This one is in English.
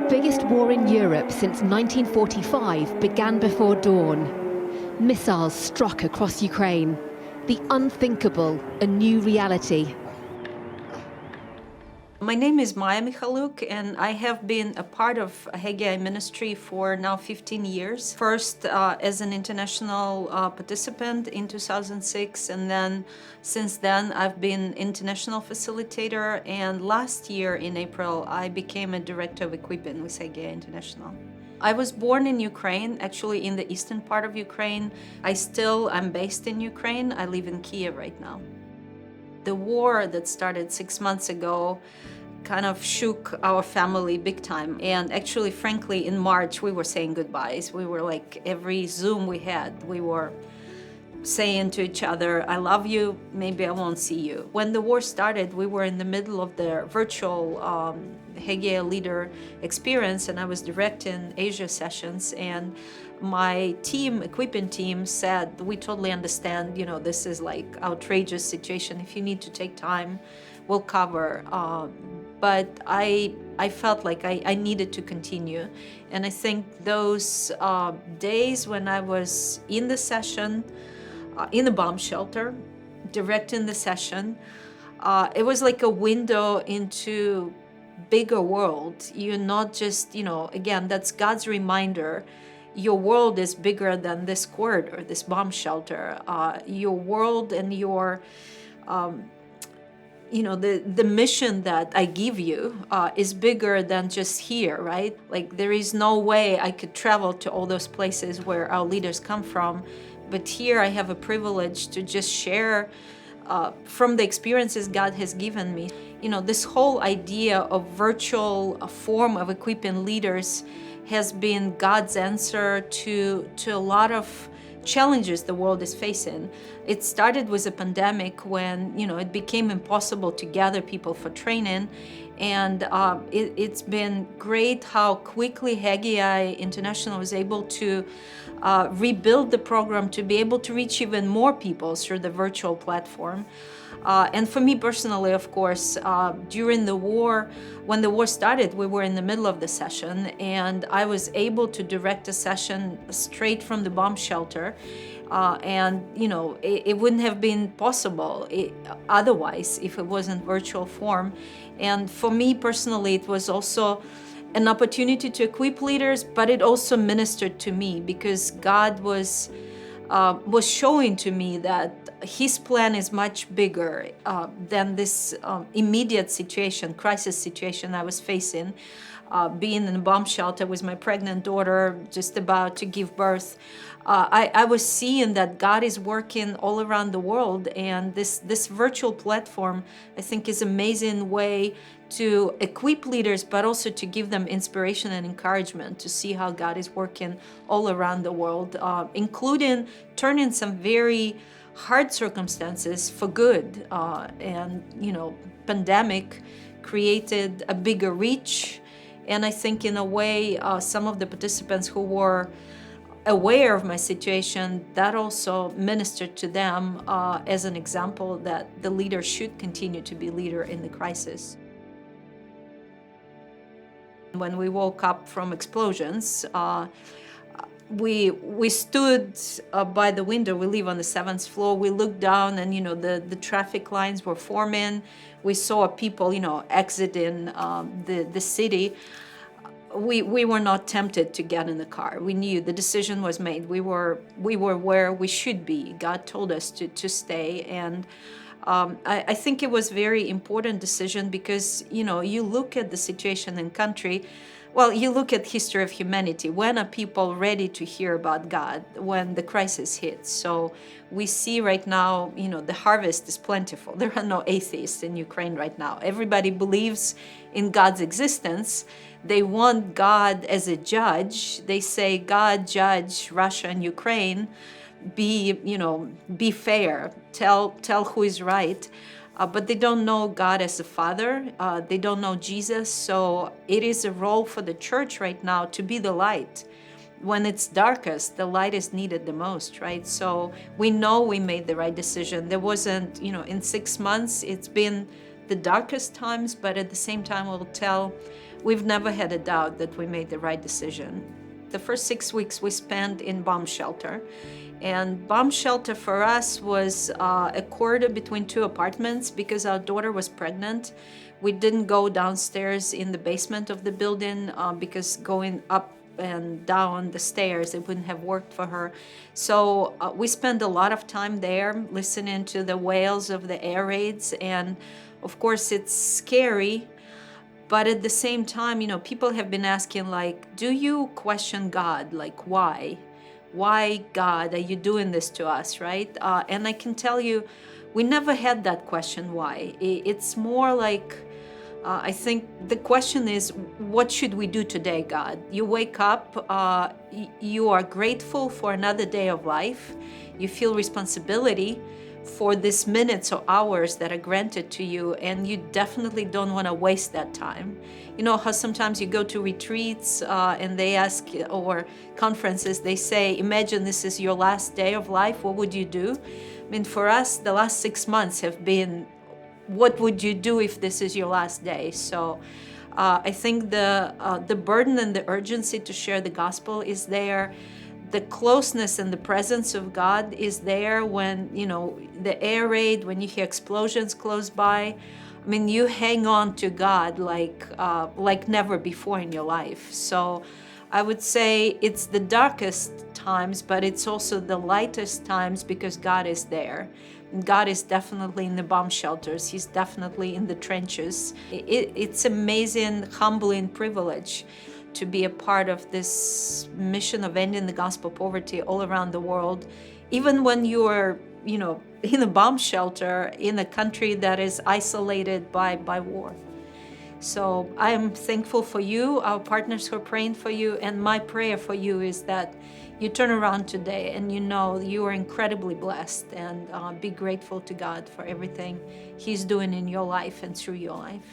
biggest war in Europe since 1945 began before dawn. Missiles struck across Ukraine. The unthinkable, a new reality. My name is Maia Mikhaluk, and I have been a part of Haggai ministry for now 15 years. First as an international participant in 2006, and then since then I've been international facilitator, and last year in April I became a director of equipment with Haggai International. I was born in Ukraine, actually in the eastern part of Ukraine. I'm based in Ukraine. I live in Kyiv right now. The war that started 6 months ago kind of shook our family big time. And actually, frankly, in March, we were saying goodbyes. We were like, every Zoom we had, we were saying to each other, I love you, maybe I won't see you. When the war started, we were in the middle of the virtual Haggai leader experience, and I was directing Asia sessions, and my team, equipment team, said, we totally understand, this is like outrageous situation. If you need to take time, we'll cover. But I felt like I needed to continue. And I think those days when I was in the session, in the bomb shelter, directing the session, it was like a window into bigger world. You're not just, again, that's God's reminder. Your world is bigger than this corridor, this bomb shelter. Your world and your, the mission that I give you is bigger than just here, right? Like there is no way I could travel to all those places where our leaders come from. But here I have a privilege to just share from the experiences God has given me. This whole idea of virtual form of equipping leaders has been God's answer to a lot of challenges the world is facing. It started with a pandemic when, it became impossible to gather people for training. And it's been great how quickly Haggai International was able to rebuild the program to be able to reach even more people through the virtual platform. And for me personally, of course, during the war, when the war started, we were in the middle of the session, and I was able to direct a session straight from the bomb shelter. It wouldn't have been possible otherwise if it wasn't virtual form. And for me personally, it was also an opportunity to equip leaders, but it also ministered to me because God was showing to me that His plan is much bigger than this immediate situation, crisis situation I was facing. Being in a bomb shelter with my pregnant daughter, just about to give birth, I was seeing that God is working all around the world, and this virtual platform, I think, is an amazing way to equip leaders, but also to give them inspiration and encouragement to see how God is working all around the world, including turning some very hard circumstances for good. Pandemic created a bigger reach. And I think in a way, some of the participants who were aware of my situation, that also ministered to them as an example that the leader should continue to be leader in the crisis. When we woke up from explosions, we stood by the window. We live on the 7th floor. We looked down, and the traffic lines were forming. We saw people exiting the city. We were not tempted to get in the car. We knew the decision was made. We were where we should be. God told us to stay, and I think it was very important decision because you look at the situation in country. Well, you look at history of humanity. When are people ready to hear about God? When the crisis hits. So we see right now, the harvest is plentiful. There are no atheists in Ukraine right now. Everybody believes in God's existence. They want God as a judge. They say, God, judge Russia and Ukraine. Be fair. Tell who is right. But they don't know God as a father. They don't know Jesus. So it is a role for the church right now to be the light. When it's darkest, the light is needed the most, right? So we know we made the right decision. There wasn't, in 6 months, it's been the darkest times, but at the same time will tell we've never had a doubt that we made the right decision. The first 6 weeks we spent in bomb shelter. And bomb shelter for us was a corridor between two apartments because our daughter was pregnant. We didn't go downstairs in the basement of the building because going up and down the stairs, it wouldn't have worked for her. So we spent a lot of time there listening to the wails of the air raids. And of course, it's scary. But at the same time, you know, people have been asking, like, do you question God? Like, why? Why, God, are you doing this to us, right? And I can tell you, we never had that question, why. It's more like, I think the question is, what should we do today, God? You wake up, you are grateful for another day of life. You feel responsibility for these minutes or hours that are granted to you, and you definitely don't want to waste that time. You know how sometimes you go to retreats and they ask, or conferences, they say, imagine this is your last day of life, what would you do? I mean, for us, the last 6 months have been, what would you do if this is your last day? So I think the burden and the urgency to share the gospel is there. The closeness and the presence of God is there when, you know, the air raid, when you hear explosions close by. I mean, you hang on to God like never before in your life. So I would say it's the darkest times, but it's also the lightest times because God is there. God is definitely in the bomb shelters. He's definitely in the trenches. It's amazing, humbling privilege to be a part of this mission of ending the gospel poverty all around the world, even when you are, you know, in a bomb shelter in a country that is isolated by war. So I am thankful for you, our partners who are praying for you, and my prayer for you is that you turn around today and you know you are incredibly blessed, and be grateful to God for everything He's doing in your life and through your life.